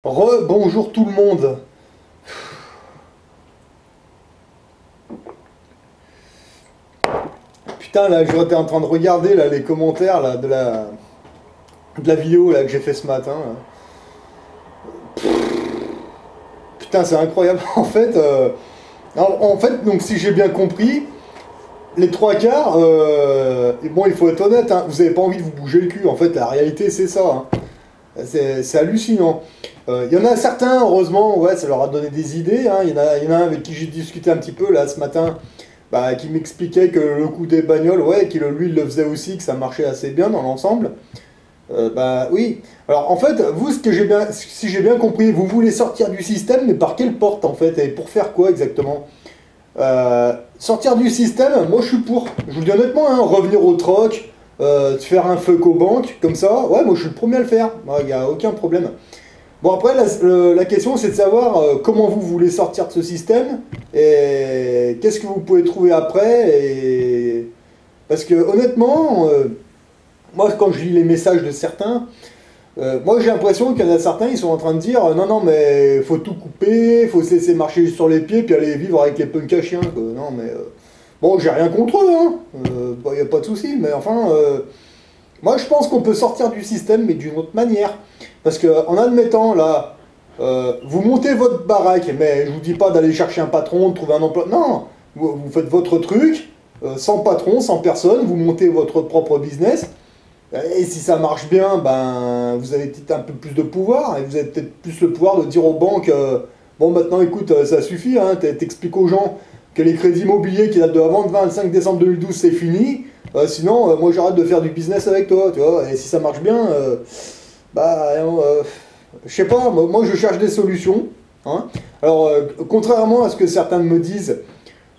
Bonjour tout le monde. Putain, là, j'étais en train de regarder là, les commentaires là, de la vidéo là, que j'ai fait ce matin. Là. Putain, c'est incroyable. En fait, donc si j'ai bien compris, les trois quarts, et bon, il faut être honnête, hein, vous avez pas envie de vous bouger le cul. En fait, la réalité, c'est ça. Hein. C'est hallucinant. Il y en a certains, heureusement, ouais, ça leur a donné des idées. Hein. Il y en a un avec qui j'ai discuté un petit peu là ce matin, bah, qui m'expliquait que le coup des bagnoles, ouais, lui, il le faisait aussi, que ça marchait assez bien dans l'ensemble. Bah oui. Alors en fait, vous, si j'ai bien compris, vous voulez sortir du système, mais par quelle porte en fait, et pour faire quoi exactement? Sortir du système, moi je suis pour. Je vous le dis honnêtement, hein, revenir au troc, faire un fuck aux banques, comme ça, ouais, moi je suis le premier à le faire. Il n'y a aucun problème. Bon, après, la question c'est de savoir comment vous voulez sortir de ce système et qu'est-ce que vous pouvez trouver après. Parce que honnêtement, moi quand je lis les messages de certains, moi j'ai l'impression qu'il y en a certains, ils sont en train de dire non, non, mais faut tout couper, faut se laisser marcher sur les pieds puis aller vivre avec les punks à chiens. Quoi. Non, mais bon, j'ai rien contre eux, hein. Y a pas de souci, mais enfin. Moi, je pense qu'on peut sortir du système, mais d'une autre manière. Parce que, en admettant, là, vous montez votre baraque, mais je vous dis pas d'aller chercher un patron, de trouver un emploi. Non, vous faites votre truc, sans patron, sans personne, vous montez votre propre business. Et si ça marche bien, ben, vous avez peut-être un peu plus de pouvoir, et vous avez peut-être plus le pouvoir de dire aux banques, bon, maintenant, écoute, ça suffit, hein, t'expliques aux gens que les crédits immobiliers qui datent de avant le 25 décembre 2012, c'est fini. Sinon, moi j'arrête de faire du business avec toi, tu vois. Et si ça marche bien, bah, je sais pas, moi je cherche des solutions. Hein. Alors, contrairement à ce que certains me disent,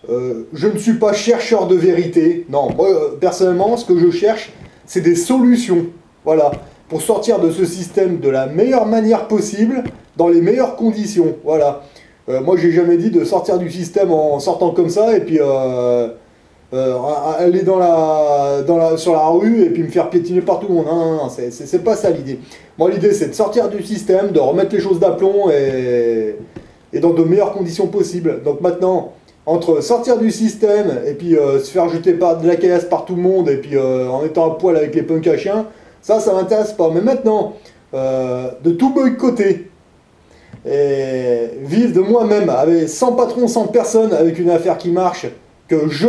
je ne suis pas chercheur de vérité. Non, moi personnellement, ce que je cherche, c'est des solutions. Voilà. Pour sortir de ce système de la meilleure manière possible, dans les meilleures conditions. Voilà. Moi, j'ai jamais dit de sortir du système en sortant comme ça et puis aller sur la rue et puis me faire piétiner par tout le monde. Non, non, non, c'est pas ça l'idée. Moi, l'idée, c'est de sortir du système, de remettre les choses d'aplomb et dans de meilleures conditions possibles. Donc maintenant, entre sortir du système et puis se faire jeter de la caillasse par tout le monde et puis en étant à poil avec les punks à chiens, ça m'intéresse pas. Mais maintenant, de tout boycotter et vivre de moi-même, avec, sans patron, sans personne, avec une affaire qui marche, que je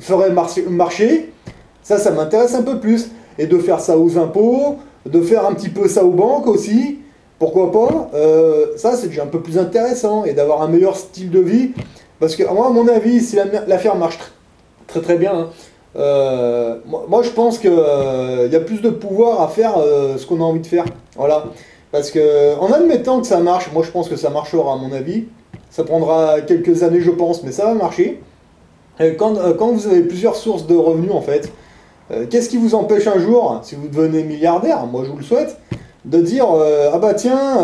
ferais marcher, ça m'intéresse un peu plus. Et de faire ça aux impôts, de faire un petit peu ça aux banques aussi, pourquoi pas, ça c'est déjà un peu plus intéressant, et d'avoir un meilleur style de vie, parce que moi à mon avis, si l'affaire marche très très bien, hein, moi je pense qu'il y a plus de pouvoir à faire ce qu'on a envie de faire. Voilà. Parce que en admettant que ça marche, moi je pense que ça marchera à mon avis, ça prendra quelques années je pense, mais ça va marcher. Et quand vous avez plusieurs sources de revenus en fait, qu'est-ce qui vous empêche un jour, si vous devenez milliardaire, moi je vous le souhaite, de dire ah bah tiens,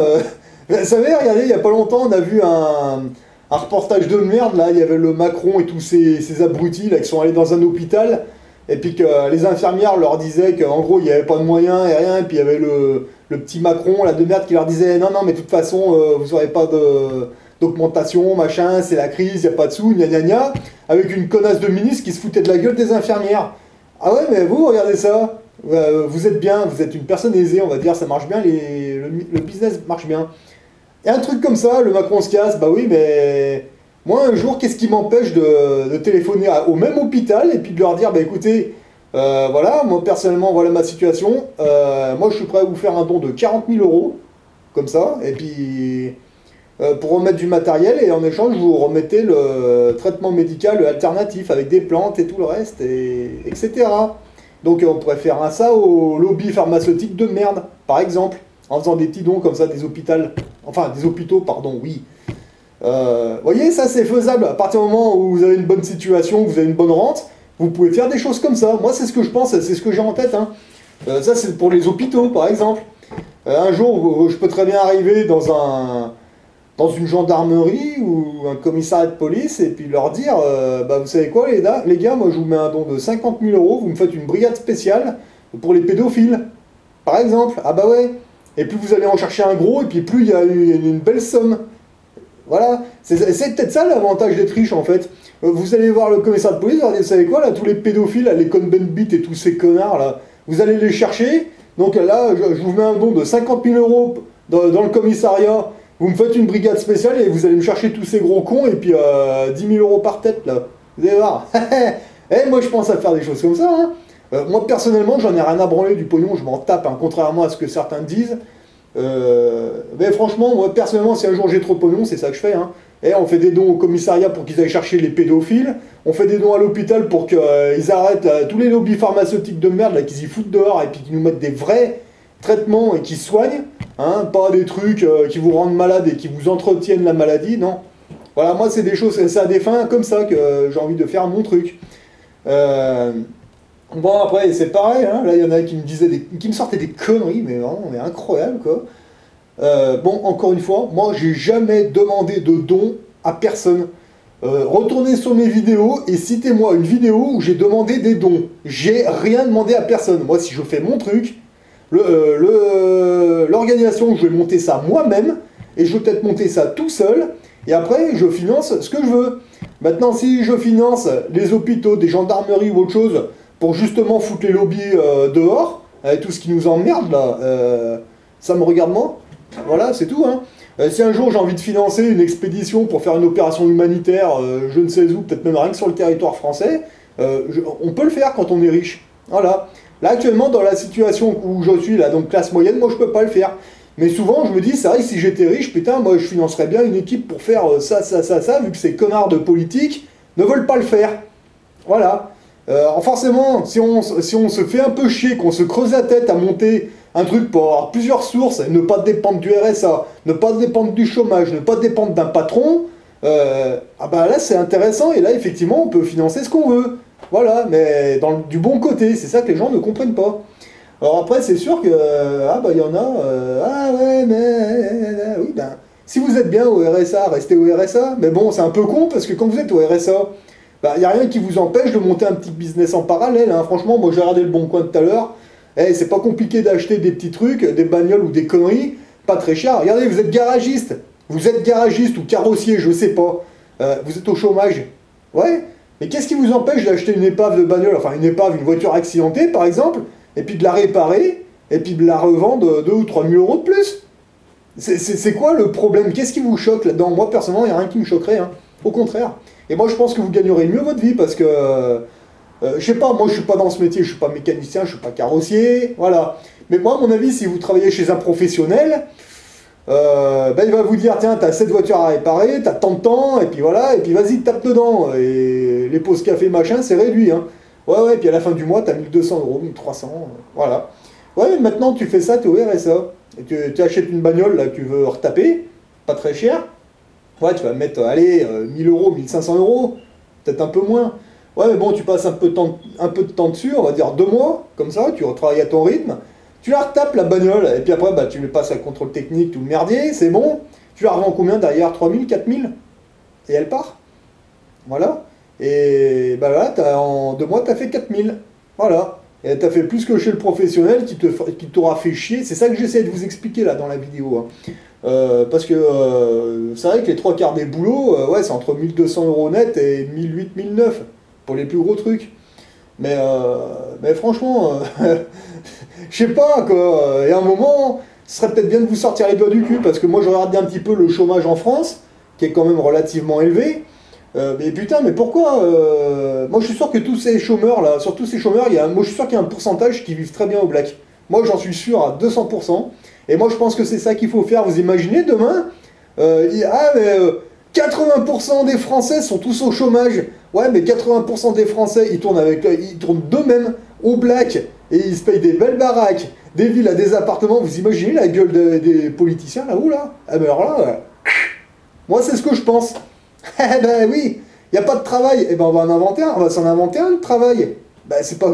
vous savez, regardez, il y a pas longtemps on a vu un reportage de merde, là, il y avait le Macron et tous ces abrutis là, qui sont allés dans un hôpital, et puis que les infirmières leur disaient qu'en gros il n'y avait pas de moyens et rien, et puis il y avait le petit Macron là, de merde qui leur disait non, non, mais de toute façon, vous n'aurez pas d'augmentation, machin, c'est la crise, il n'y a pas de sous, gna gna gna, avec une connasse de ministre qui se foutait de la gueule des infirmières. Ah ouais, mais vous, regardez ça, vous êtes bien, vous êtes une personne aisée, on va dire, ça marche bien, le business marche bien. Et un truc comme ça, le Macron se casse, bah oui, mais moi un jour, qu'est-ce qui m'empêche de téléphoner au même hôpital et puis de leur dire, bah écoutez, voilà, moi personnellement, voilà ma situation, moi je suis prêt à vous faire un don de 40 000 euros, comme ça, et puis pour remettre du matériel, et en échange, vous remettez le traitement médical alternatif avec des plantes et tout le reste, etc. Donc on pourrait faire ça au lobby pharmaceutique de merde, par exemple, en faisant des petits dons comme ça des hôpitaux, pardon, oui. Voyez, ça c'est faisable. À partir du moment où vous avez une bonne situation, vous avez une bonne rente, vous pouvez faire des choses comme ça. Moi, c'est ce que je pense, c'est ce que j'ai en tête. Hein. Ça, c'est pour les hôpitaux, par exemple. Un jour, je peux très bien arriver dans une gendarmerie ou un commissariat de police et puis leur dire bah, vous savez quoi, les gars, moi je vous mets un don de 50 000 euros, vous me faites une brigade spéciale pour les pédophiles, par exemple. Ah bah ouais. et plus vous allez en chercher un gros, et puis plus il y a une belle somme. Voilà, c'est peut-être ça l'avantage d'être riche en fait. Vous allez voir le commissaire de police, vous savez quoi là, tous les pédophiles, là, les Cohn-Bendit et tous ces connards là, vous allez les chercher, donc là je vous mets un don de 50 000 euros dans le commissariat, vous me faites une brigade spéciale et vous allez me chercher tous ces gros cons et puis 10 000 euros par tête là, vous allez voir. Eh, moi je pense à faire des choses comme ça, hein. Moi personnellement j'en ai rien à branler du pognon, je m'en tape, hein, contrairement à ce que certains disent. Mais franchement, moi personnellement, si un jour j'ai trop de pognon, c'est ça que je fais. Hein. Et on fait des dons au commissariat pour qu'ils aillent chercher les pédophiles. On fait des dons à l'hôpital pour qu'ils arrêtent tous les lobbies pharmaceutiques de merde, là, qu'ils y foutent dehors et puis qu'ils nous mettent des vrais traitements et qu'ils soignent. Hein, pas des trucs qui vous rendent malade et qui vous entretiennent la maladie, non. Voilà, moi c'est des choses, c'est à des fins comme ça que j'ai envie de faire mon truc. Bon après c'est pareil, hein. Là il y en a qui me disaient qui me sortaient des conneries, mais vraiment mais incroyable quoi. Bon encore une fois, moi j'ai jamais demandé de don à personne. Retournez sur mes vidéos et citez-moi une vidéo où j'ai demandé des dons. J'ai rien demandé à personne. Moi si je fais mon truc, l'organisation je vais monter ça moi-même et je vais peut-être monter ça tout seul et après je finance ce que je veux. Maintenant si je finance les hôpitaux, des gendarmeries ou autre chose, pour justement foutre les lobbies dehors, avec tout ce qui nous emmerde là, ça me regarde moi. Voilà, c'est tout. Hein. Si un jour j'ai envie de financer une expédition pour faire une opération humanitaire, je ne sais où, peut-être même rien que sur le territoire français, on peut le faire quand on est riche. Voilà. Là actuellement, dans la situation où je suis, là, donc classe moyenne, moi je peux pas le faire. Mais souvent je me dis, c'est vrai que si j'étais riche, putain, moi je financerais bien une équipe pour faire ça, vu que ces connards de politique ne veulent pas le faire. Voilà. Forcément, si on se fait un peu chier, qu'on se creuse la tête à monter un truc pour avoir plusieurs sources, ne pas dépendre du RSA, ne pas dépendre du chômage, ne pas dépendre d'un patron, ah bah là c'est intéressant et là effectivement on peut financer ce qu'on veut. Voilà, mais du bon côté, c'est ça que les gens ne comprennent pas. Alors après c'est sûr que, ah bah il y en a, ah ouais mais, oui ben, si vous êtes bien au RSA, restez au RSA, mais bon c'est un peu con parce que quand vous êtes au RSA, bah, y a rien qui vous empêche de monter un petit business en parallèle. Hein. Franchement, moi j'ai regardé le Bon Coin tout à l'heure. C'est pas compliqué d'acheter des petits trucs, des bagnoles ou des conneries, pas très cher. Regardez, vous êtes garagiste. Vous êtes garagiste ou carrossier, je sais pas. Vous êtes au chômage. Ouais. Mais qu'est-ce qui vous empêche d'acheter une épave de bagnole, enfin une épave, une voiture accidentée par exemple, et puis de la réparer, et puis de la revendre 2 ou 3 000 euros de plus? C'est quoi le problème? Qu'est-ce qui vous choque là-dedans? Moi personnellement, il n'y a rien qui me choquerait. Hein. Au contraire. Et moi je pense que vous gagnerez mieux votre vie parce que, je sais pas, moi je suis pas dans ce métier, je suis pas mécanicien, je suis pas carrossier, voilà. Mais moi à mon avis, si vous travaillez chez un professionnel, ben, il va vous dire, tiens, t'as cette voiture à réparer, t'as tant de temps, et puis voilà, et puis vas-y, tape dedans. Et les pauses café, machin, c'est réduit. Hein. Ouais, et puis à la fin du mois, t'as 1200 euros, 1300, voilà. Ouais, maintenant tu fais ça, t'es au RSA. Et tu achètes une bagnole là, que tu veux retaper, pas très cher. Ouais, tu vas mettre, allez, 1000 euros, 1500 euros, peut-être un peu moins. Ouais, mais bon, tu passes un peu de temps dessus, on va dire 2 mois, comme ça, tu retravailles à ton rythme. Tu la retapes la bagnole, et puis après, bah, tu le passes à contrôle technique, tout le merdier, c'est bon. Tu la revends combien derrière? 3000, 4000? Et elle part. Voilà. Et bah là, en 2 mois, tu as fait 4000. Voilà. Et tu as fait plus que chez le professionnel qui t'aura fait chier. C'est ça que j'essaie de vous expliquer là dans la vidéo. Hein. Parce que c'est vrai que les 3 quarts des boulots, ouais, c'est entre 1200 euros net et 1800, 1900 pour les plus gros trucs. Mais franchement, je sais pas quoi. Et à un moment, ce serait peut-être bien de vous sortir les doigts du cul parce que moi je regardais un petit peu le chômage en France, qui est quand même relativement élevé. Mais putain, mais pourquoi moi je suis sûr que tous ces chômeurs là, sur tous ces chômeurs, moi je suis sûr qu'il y a un pourcentage qui vivent très bien au black. Moi j'en suis sûr à 200%. Et moi je pense que c'est ça qu'il faut faire. Vous imaginez demain, 80% des Français sont tous au chômage. Ouais, mais 80% des Français, ils tournent d'eux-mêmes au black. Et ils se payent des belles baraques, des villas, des appartements. Vous imaginez la gueule des politiciens là-haut là? Ah ben alors là, moi c'est ce que je pense. Eh ben oui, il n'y a pas de travail. Eh ben on va s'en inventer un de travail. Ben c'est pas,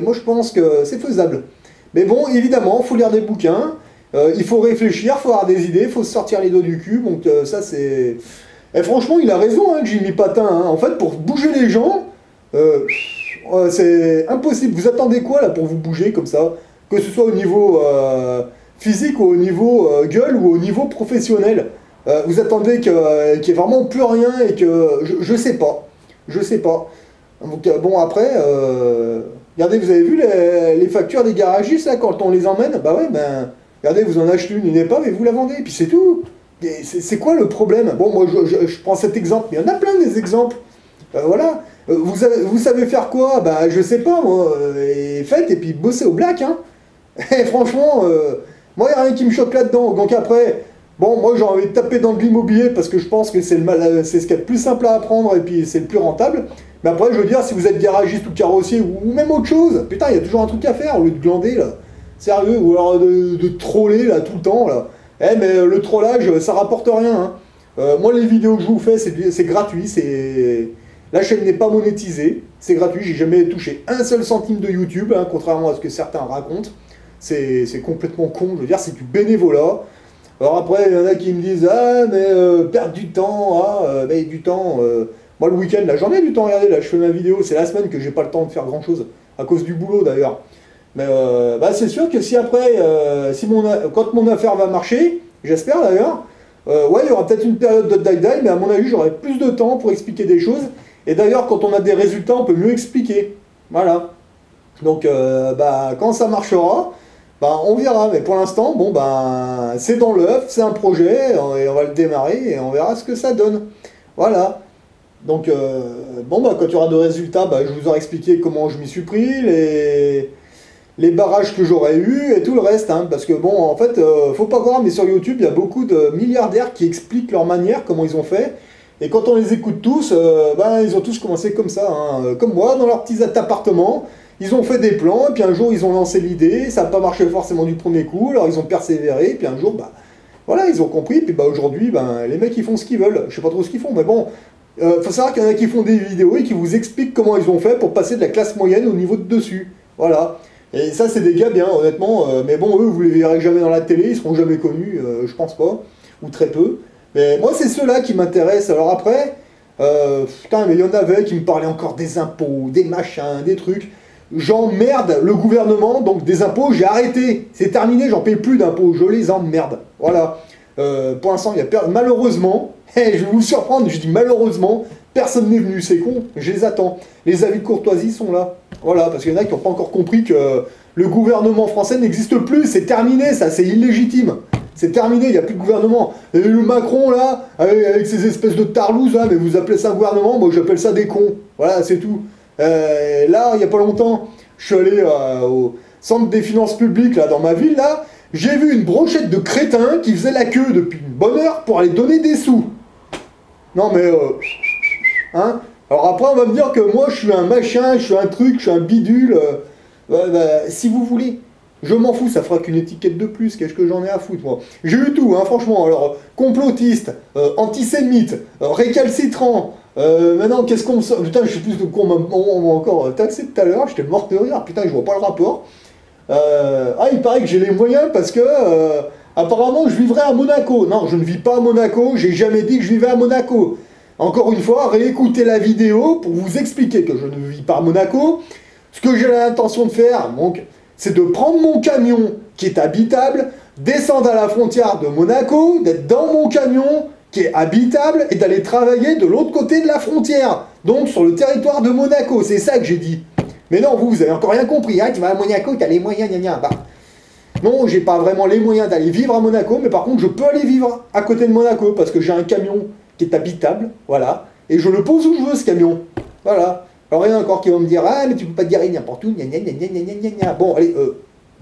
moi je pense que c'est faisable. Mais bon, évidemment, il faut lire des bouquins. Il faut réfléchir, il faut avoir des idées, il faut se sortir les doigts du cul, donc ça c'est... Et franchement, il a raison, hein, Jimmy Patin, hein. En fait, pour bouger les gens, c'est impossible. Vous attendez quoi, là, pour vous bouger, comme ça? Que ce soit au niveau physique ou au niveau gueule ou au niveau professionnel. Vous attendez qu'il n'y ait vraiment plus rien et que... Je sais pas. Je sais pas. Donc bon, après... regardez, vous avez vu les factures des garagistes, là, quand on les emmène? Bah ouais, ben... Regardez, vous en achetez une épave et vous la vendez. Et puis c'est tout. C'est quoi le problème? Bon, moi, je prends cet exemple. Mais il y en a plein des exemples. Voilà. Vous savez faire quoi? Bah, je sais pas, moi. Et faites, et puis bossez au black, hein. Et franchement, moi, il n'y a rien qui me choque là-dedans. Donc après, bon, moi, j'ai envie de taper dans de l'immobilier parce que je pense que c'est ce qu'il y a de plus simple à apprendre et puis c'est le plus rentable. Mais après, je veux dire, si vous êtes garagiste ou carrossier ou même autre chose, putain, il y a toujours un truc à faire au lieu de glander, là. Sérieux, ou alors de troller, là, tout le temps, là. Eh, mais le trollage, ça rapporte rien, hein. Moi, les vidéos que je vous fais, c'est gratuit, la chaîne n'est pas monétisée, c'est gratuit, j'ai jamais touché un seul centime de YouTube, hein, contrairement à ce que certains racontent. C'est complètement con, je veux dire, c'est du bénévolat. Alors après, il y en a qui me disent, ah, mais perdre du temps, mais du temps... Moi, le week-end, là, j'en ai du temps, regardez, là, je fais ma vidéo, c'est la semaine que j'ai pas le temps de faire grand-chose, à cause du boulot, d'ailleurs. Mais bah, c'est sûr que si après, quand mon affaire va marcher, j'espère d'ailleurs, ouais, il y aura peut-être une période de die-die, mais à mon avis, j'aurai plus de temps pour expliquer des choses. Et d'ailleurs, quand on a des résultats, on peut mieux expliquer. Voilà. Donc, bah, quand ça marchera, bah, on verra. Mais pour l'instant, bon, bah, c'est dans l'œuf, c'est un projet, et on va le démarrer, et on verra ce que ça donne. Voilà. Donc, bon, bah, quand il y aura de résultats, bah, je vous aurai expliqué comment je m'y suis pris, les barrages que j'aurais eu et tout le reste, hein, parce que bon, en fait, faut pas croire, mais sur YouTube, il y a beaucoup de milliardaires qui expliquent leur manière, comment ils ont fait, et quand on les écoute tous, ben, ils ont tous commencé comme ça, hein, comme moi, dans leurs petits appartements, ils ont fait des plans, et puis un jour, ils ont lancé l'idée, ça n'a pas marché forcément du premier coup, alors ils ont persévéré, et puis un jour, bah, voilà, ils ont compris, et puis bah, aujourd'hui, ben, les mecs, ils font ce qu'ils veulent, je sais pas trop ce qu'ils font, mais bon, faut savoir qu'il y en a qui font des vidéos et qui vous expliquent comment ils ont fait pour passer de la classe moyenne au niveau de dessus, voilà. Et ça, c'est des gars bien, honnêtement. Mais bon, eux, vous les verrez jamais dans la télé, ils seront jamais connus, je pense pas. Ou très peu. Mais moi, c'est ceux-là qui m'intéressent. Alors après, putain, mais il y en avait qui me parlaient encore des impôts, des machins, des trucs. J'emmerde le gouvernement, donc des impôts, j'ai arrêté. C'est terminé, j'en paye plus d'impôts, je les emmerde. Voilà. Pour l'instant, il y a malheureusement, je vais vous surprendre, je dis malheureusement, personne n'est venu, c'est con, je les attends. Les avis de courtoisie sont là. Voilà, parce qu'il y en a qui n'ont pas encore compris que le gouvernement français n'existe plus, c'est terminé, ça, c'est illégitime. C'est terminé, il n'y a plus de gouvernement. Et le Macron, là, avec ses espèces de tarlouses, là, mais vous appelez ça un gouvernement, moi j'appelle ça des cons. Voilà, c'est tout. Là, il n'y a pas longtemps, je suis allé au centre des finances publiques, là, dans ma ville, là, j'ai vu une brochette de crétins qui faisaient la queue depuis une bonne heure pour aller donner des sous. Non, mais... hein? Alors après, on va me dire que moi, je suis un machin, je suis un truc, je suis un bidule. Bah, si vous voulez, je m'en fous, ça fera qu'une étiquette de plus. Qu'est-ce que j'en ai à foutre, moi? J'ai eu tout, hein, franchement. Alors, complotiste, antisémite, récalcitrant. Maintenant, qu'est-ce qu'on me sort? Putain, je sais plus de quoi on m'a encore taxé tout à l'heure. J'étais mort de rire. Putain, je vois pas le rapport. Ah, il paraît que j'ai les moyens parce que... apparemment, je vivrais à Monaco. Non, je ne vis pas à Monaco. J'ai jamais dit que je vivais à Monaco. Encore une fois, réécoutez la vidéo pour vous expliquer que je ne vis pas à Monaco. Ce que j'ai l'intention de faire, donc, c'est de prendre mon camion qui est habitable, descendre à la frontière de Monaco, d'être dans mon camion qui est habitable et d'aller travailler de l'autre côté de la frontière, donc sur le territoire de Monaco. C'est ça que j'ai dit. Mais non, vous avez encore rien compris. Hein, tu vas à Monaco, tu as les moyens, gna gna. Bah, non, j'ai pas vraiment les moyens d'aller vivre à Monaco, mais par contre, je peux aller vivre à côté de Monaco parce que j'ai un camion qui est habitable, voilà, et je le pose où je veux, ce camion, voilà. Alors il y en a encore qui vont me dire, ah, mais tu peux pas te garer n'importe où, gna gna gna gna gna gna gna. Bon, allez,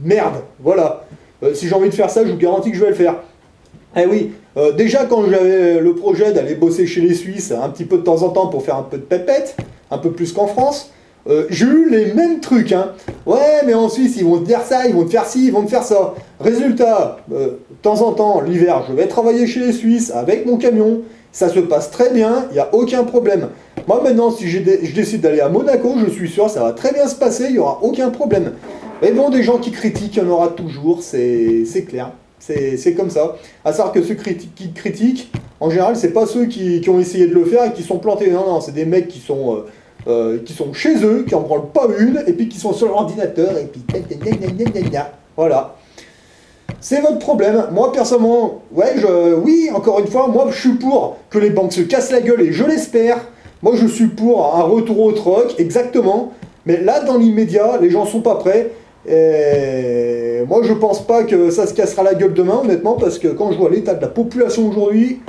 merde, voilà. Si j'ai envie de faire ça, je vous garantis que je vais le faire. Eh oui, déjà quand j'avais le projet d'aller bosser chez les Suisses un petit peu de temps en temps pour faire un peu de pépette, un peu plus qu'en France, j'ai eu les mêmes trucs, hein. Ouais, mais en Suisse, ils vont te dire ça, ils vont te faire ci, ils vont te faire ça. Résultat, de temps en temps, l'hiver, je vais travailler chez les Suisses avec mon camion. Ça se passe très bien, il n'y a aucun problème. Moi maintenant, si je décide d'aller à Monaco, je suis sûr, ça va très bien se passer, il n'y aura aucun problème. Mais bon, des gens qui critiquent, il y en aura toujours, c'est clair. C'est comme ça. À savoir que ceux qui critiquent, en général, c'est pas ceux qui ont essayé de le faire et qui sont plantés. Non, non, c'est des mecs qui sont chez eux, qui en branlent pas une, et puis qui sont sur l'ordinateur, et puis... Voilà. c'est votre problème. Moi, personnellement, ouais, oui, encore une fois, moi, je suis pour que les banques se cassent la gueule, et je l'espère. Moi, je suis pour un retour au troc, exactement. Mais là, dans l'immédiat, les gens sont pas prêts. Et moi, je pense pas que ça se cassera la gueule demain, honnêtement, parce que quand je vois l'état de la population aujourd'hui,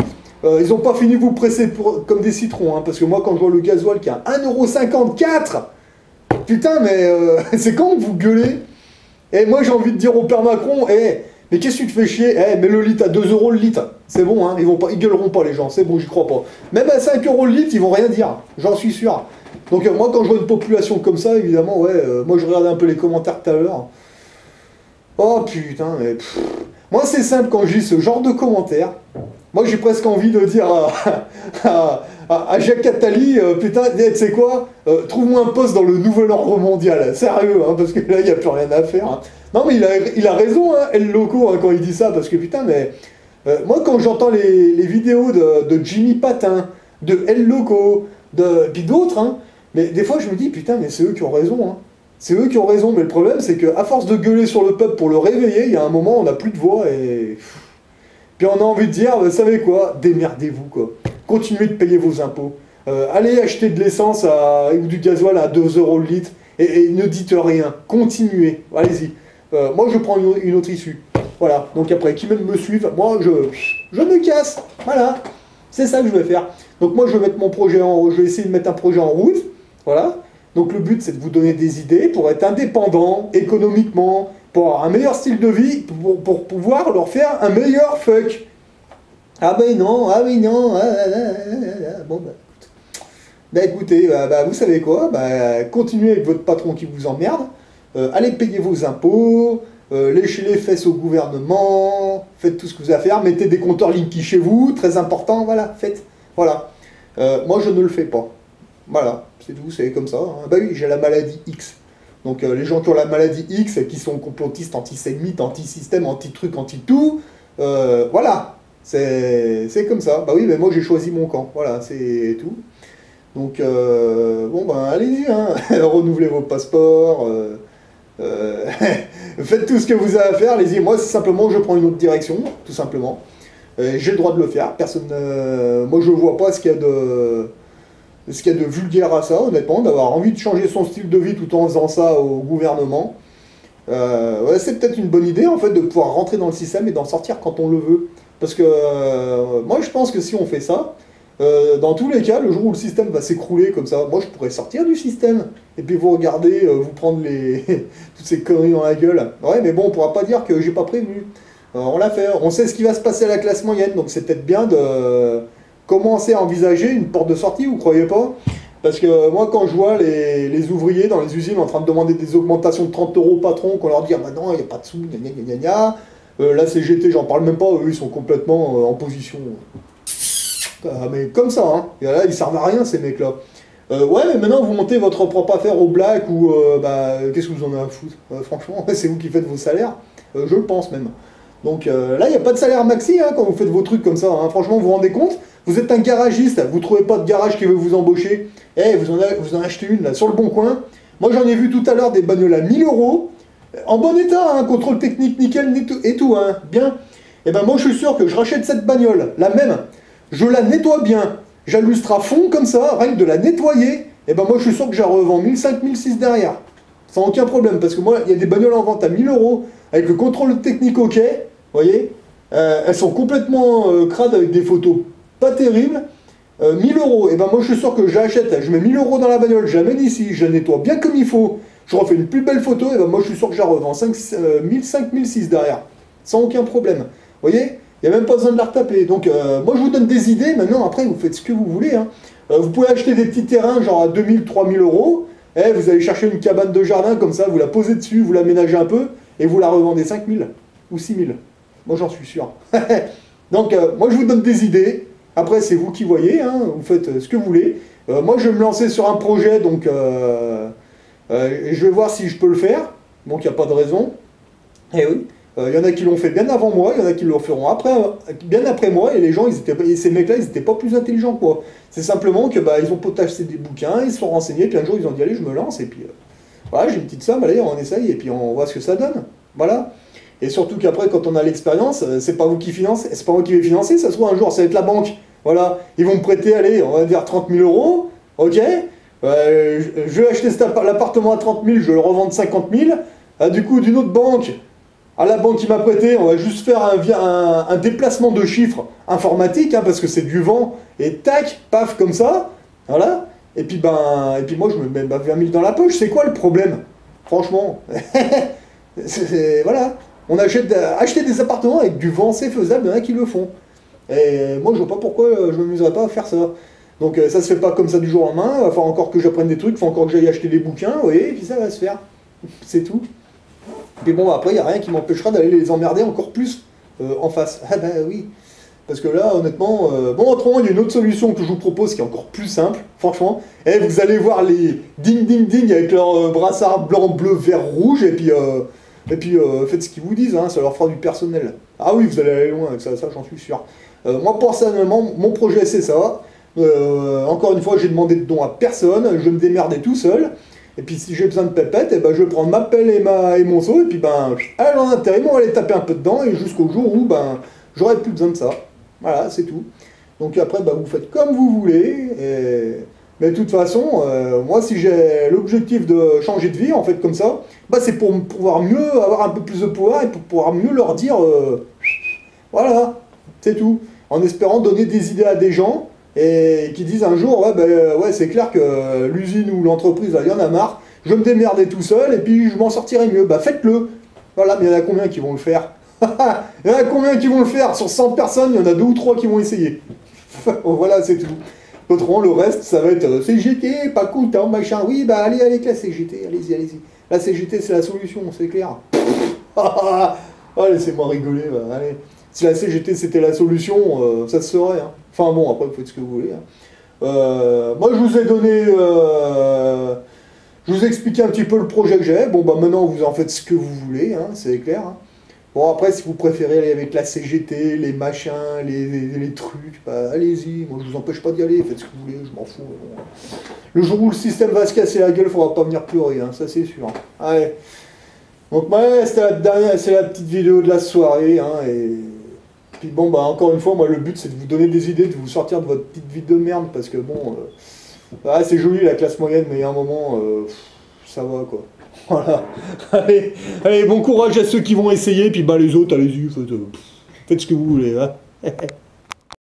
ils n'ont pas fini de vous presser comme des citrons. Hein, parce que moi, quand je vois le gasoil qui est à 1,54 €, putain, mais c'est quand vous gueulez. Et moi, j'ai envie de dire au père Macron, mais qu'est-ce que tu te fais chier? Mets le litre à 2 € le litre. C'est bon, hein, ils gueuleront pas, les gens, c'est bon, j'y crois pas. Même à 5 € le litre, ils vont rien dire, j'en suis sûr. Donc moi, quand je vois une population comme ça, évidemment, ouais, moi je regardais un peu les commentaires tout à l'heure. Oh putain, mais... Moi, c'est simple, quand je lis ce genre de commentaires, moi j'ai presque envie de dire à Jacques Attali, putain, tu sais quoi, trouve-moi un poste dans le nouvel ordre mondial, sérieux, hein, parce que là, il n'y a plus rien à faire. Hein. Non, mais il a raison, hein, El Loco, hein, quand il dit ça, parce que putain, mais... moi, quand j'entends les vidéos de Jimmy Patin, de El Loco, puis d'autres, hein, mais des fois, je me dis, putain, mais c'est eux qui ont raison, hein. C'est eux qui ont raison, mais le problème, c'est qu'à force de gueuler sur le peuple pour le réveiller, il y a un moment, on n'a plus de voix, et... Puis on a envie de dire, vous savez quoi, démerdez-vous, quoi. Continuez de payer vos impôts. Allez acheter de l'essence ou du gasoil à 2 € le litre, et ne dites rien. Continuez, allez-y. Moi, je prends une autre issue. Voilà, donc après, qui même me suivent, moi, je me casse. Voilà, c'est ça que je vais faire. Donc moi, je vais mettre mon projet je vais essayer de mettre un projet en route. Voilà. Donc le but, c'est de vous donner des idées pour être indépendant économiquement, pour avoir un meilleur style de vie, pour pouvoir leur faire un meilleur fuck. Ah ben non, ah oui non, bon bah écoutez, vous savez quoi, continuez avec votre patron qui vous emmerde, allez payer vos impôts, léchez les fesses au gouvernement, faites tout ce que vous avez à faire, mettez des compteurs Linky chez vous, très important, voilà, faites, voilà. Moi je ne le fais pas, voilà, c'est tout, c'est comme ça, hein. Bah oui, j'ai la maladie X. Donc les gens qui ont la maladie X, qui sont complotistes, antisémites, anti-système, anti-truc, anti-tout, voilà, c'est comme ça. Bah oui, mais moi j'ai choisi mon camp, voilà, c'est tout. Donc, bon ben allez-y, hein. Renouvelez vos passeports, faites tout ce que vous avez à faire, allez-y. Moi, c'est simplement, je prends une autre direction, tout simplement. J'ai le droit de le faire, personne... moi je vois pas ce qu'il y a de vulgaire à ça, honnêtement, d'avoir envie de changer son style de vie tout en faisant ça au gouvernement. Ouais, c'est peut-être une bonne idée, en fait, de pouvoir rentrer dans le système et d'en sortir quand on le veut. Parce que moi, je pense que si on fait ça, dans tous les cas, le jour où le système va s'écrouler comme ça, moi, je pourrais sortir du système. Et puis vous regardez, vous prendre toutes ces conneries dans la gueule. Ouais, mais bon, on pourra pas dire que j'ai pas prévenu. On l'a fait, on sait ce qui va se passer à la classe moyenne, donc c'est peut-être bien de... commencer à envisager une porte de sortie, vous croyez pas? Parce que moi, quand je vois les ouvriers dans les usines en train de demander des augmentations de 30 € au patron, qu'on leur dit « Ah bah non, il n'y a pas de sous, gna gna gna gna », la CGT, j'en parle même pas, eux, ils sont complètement en position... mais comme ça, hein. Et là, ils servent à rien, ces mecs-là. Ouais, mais maintenant, vous montez votre propre affaire au black, ou qu'est-ce que vous en avez à foutre? Franchement, c'est vous qui faites vos salaires, je le pense même. Donc là, il n'y a pas de salaire maxi, hein, quand vous faites vos trucs comme ça, hein. Franchement, vous vous rendez compte? Vous êtes un garagiste, vous trouvez pas de garage qui veut vous embaucher, vous en achetez une là sur le bon coin. Moi j'en ai vu tout à l'heure des bagnoles à 1000 €, en bon état, hein, contrôle technique nickel et tout, hein, bien. Et ben moi je suis sûr que je rachète cette bagnole, la même, je la nettoie bien, j'allustre à fond comme ça, rien que de la nettoyer, et ben moi je suis sûr que je la revends 1500, 1600 derrière, sans aucun problème, parce que moi il y a des bagnoles en vente à 1000 €, avec le contrôle technique ok, vous voyez, elles sont complètement crades avec des photos pas terrible, 1000 €, et ben moi je suis sûr que j'achète, je mets 1000 € dans la bagnole, je l'amène ici, je la nettoie bien comme il faut, je refais une plus belle photo, et ben moi je suis sûr que je la revends 1500, 1600 derrière, sans aucun problème. Vous voyez, il n'y a même pas besoin de la retaper. Donc moi je vous donne des idées, maintenant après vous faites ce que vous voulez. Hein. Vous pouvez acheter des petits terrains genre à 2000, 3000 €, vous allez chercher une cabane de jardin comme ça, vous la posez dessus, vous l'aménagez un peu, et vous la revendez 5000 ou 6000. Moi j'en suis sûr. Donc moi je vous donne des idées. Après, c'est vous qui voyez, hein, vous faites ce que vous voulez. Moi, je vais me lancer sur un projet, donc je vais voir si je peux le faire. Donc, il n'y a pas de raison. Et oui, il y en a qui l'ont fait bien avant moi, il y en a qui le feront bien après moi, et les gens, et ces mecs-là, ils n'étaient pas plus intelligents que moi. C'est simplement que ils ont potassé des bouquins, ils se sont renseignés, puis un jour, ils ont dit, allez, je me lance, et puis voilà, j'ai une petite somme, allez, on essaye, et puis on voit ce que ça donne. Voilà. Et surtout qu'après, quand on a l'expérience, c'est pas vous qui financez, c'est pas moi qui vais financer, ça se trouve un jour, ça va être la banque. Voilà, ils vont me prêter, allez, on va dire 30 000 euros, ok, je vais acheter l'appartement à 30 000, je vais le revendre 50 000, du coup, d'une autre banque, à la banque qui m'a prêté, on va juste faire un déplacement de chiffres informatique, hein, parce que c'est du vent, et tac, paf, comme ça, voilà, et puis moi, je me mets 20 000 dans la poche, c'est quoi le problème? Franchement, voilà, on acheter des appartements avec du vent, c'est faisable, il y en a qui le font. Et moi, je vois pas pourquoi je ne m'amuserais pas à faire ça. Donc ça se fait pas comme ça du jour au lendemain, il va falloir encore que j'apprenne des trucs, il faut encore que j'aille acheter des bouquins, vous voyez, et puis ça va se faire. C'est tout. Mais bon, après, il n'y a rien qui m'empêchera d'aller les emmerder encore plus en face. Ah bah oui. Parce que là, honnêtement, bon, autrement, il y a une autre solution que je vous propose qui est encore plus simple, franchement. Et vous allez voir les ding ding ding avec leur brassard blanc, bleu, vert, rouge, et puis faites ce qu'ils vous disent, hein, ça leur fera du personnel. Ah oui, vous allez aller loin avec ça, j'en suis sûr. Moi, personnellement, mon projet, c'est ça. Encore une fois, j'ai demandé de dons à personne, je vais me démerder tout seul. Et puis si j'ai besoin de pépettes, je vais prendre ma pelle et mon seau, et puis allez en intérim, on va aller taper un peu dedans, et jusqu'au jour où j'aurai plus besoin de ça. Voilà, c'est tout. Donc après, vous faites comme vous voulez. Mais de toute façon, moi, si j'ai l'objectif de changer de vie, en fait, comme ça, c'est pour pouvoir mieux avoir un peu plus de pouvoir et pour pouvoir mieux leur dire, voilà, c'est tout. En espérant donner des idées à des gens et qui disent un jour, ouais, c'est clair que l'usine ou l'entreprise, il y en a marre, je vais me démerder tout seul et puis je m'en sortirai mieux. Faites-le. Voilà, mais il y en a combien qui vont le faire? Il y en a combien qui vont le faire? Sur 100 personnes, il y en a 2 ou 3 qui vont essayer. Voilà, c'est tout. Autrement, le reste, ça va être CGT, pas content, machin. Oui, allez avec la CGT, allez-y, allez-y. La CGT, c'est la solution, c'est clair. Laissez-moi rigoler, allez. Si la CGT, c'était la solution, ça se saurait. Hein. Enfin bon, après, vous faites ce que vous voulez. Hein. Moi, je vous ai donné... je vous ai expliqué un petit peu le projet que j'ai. Bon, maintenant, vous en faites ce que vous voulez, hein, c'est clair. Hein. Bon, après, si vous préférez aller avec la CGT, les machins, les trucs, allez-y. Moi, je vous empêche pas d'y aller, faites ce que vous voulez, je m'en fous. Bon. Le jour où le système va se casser la gueule, il faudra pas venir pleurer, hein, ça c'est sûr. Allez. Donc, ouais, c'est la petite vidéo de la soirée. Hein, et puis bon, encore une fois, moi, le but, c'est de vous donner des idées, de vous sortir de votre petite vie de merde, parce que bon, c'est joli la classe moyenne, mais il y a un moment, ça va, quoi. Voilà. Allez, bon courage à ceux qui vont essayer, puis les autres, allez-y, faites ce que vous voulez. Hein.